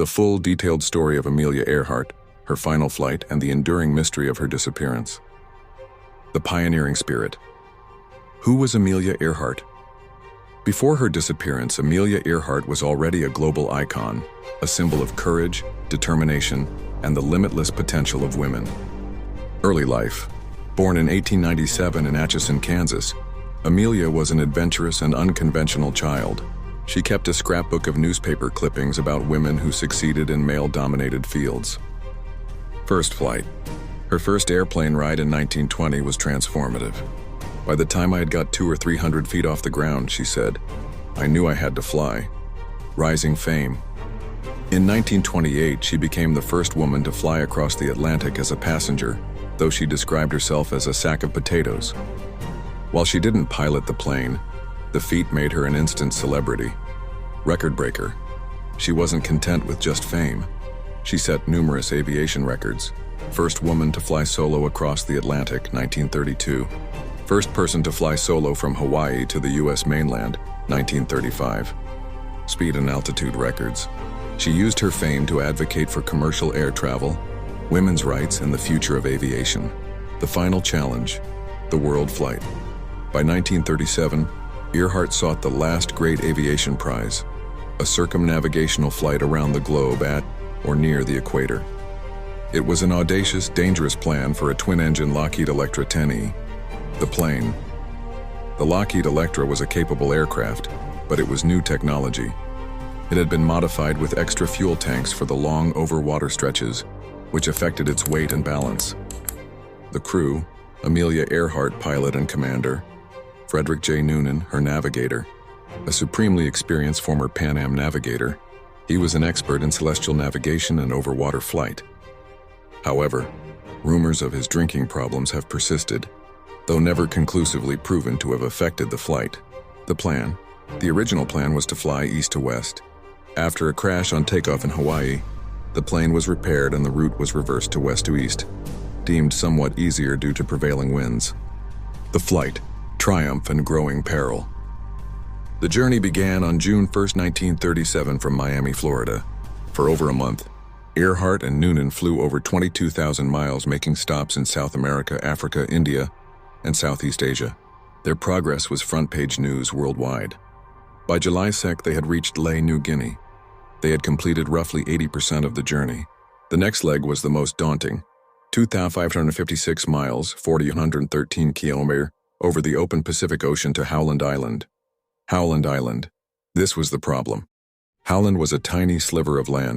The full, detailed story of Amelia Earhart, her final flight, and the enduring mystery of her disappearance. The pioneering spirit. Who was Amelia Earhart? Before her disappearance, Amelia Earhart was already a global icon, a symbol of courage, determination, and the limitless potential of women. Early life. Born in 1897 in Atchison, Kansas, Amelia was an adventurous and unconventional child. She kept a scrapbook of newspaper clippings about women who succeeded in male-dominated fields. First flight. Her first airplane ride in 1920 was transformative. By the time I had got 200 or 300 feet off the ground, she said, I knew I had to fly. Rising fame. In 1928, she became the first woman to fly across the Atlantic as a passenger, though she described herself as a sack of potatoes. While she didn't pilot the plane, the feat made her an instant celebrity. Record breaker. She wasn't content with just fame. She set numerous aviation records. First woman to fly solo across the Atlantic, 1932. First person to fly solo from Hawaii to the U.S. mainland, 1935. Speed and altitude records. She used her fame to advocate for commercial air travel, women's rights, and the future of aviation. The final challenge, the world flight. By 1937, Earhart sought the last great aviation prize, a circumnavigational flight around the globe at or near the equator. It was an audacious, dangerous plan for a twin-engine Lockheed Electra 10E. The plane. The Lockheed Electra was a capable aircraft, but it was new technology. It had been modified with extra fuel tanks for the long over-water stretches, which affected its weight and balance. The crew, Amelia Earhart, pilot and commander, Frederick J. Noonan, her navigator, a supremely experienced former Pan Am navigator. He was an expert in celestial navigation and over-water flight. However, rumors of his drinking problems have persisted, though never conclusively proven to have affected the flight. The original plan was to fly east to west. After a crash on takeoff in Hawaii, the plane was repaired and the route was reversed to west to east, deemed somewhat easier due to prevailing winds. The flight, triumph and growing peril. The journey began on June 1, 1937 from Miami, Florida. For over a month, Earhart and Noonan flew over 22,000 miles, making stops in South America, Africa, India, and Southeast Asia. Their progress was front-page news worldwide. By July 2nd, they had reached Lae, New Guinea. They had completed roughly 80% of the journey. The next leg was the most daunting. 2,556 miles, 4,113 kilometers, over the open Pacific Ocean to Howland Island. Howland Island. This was the problem. Howland was a tiny sliver of land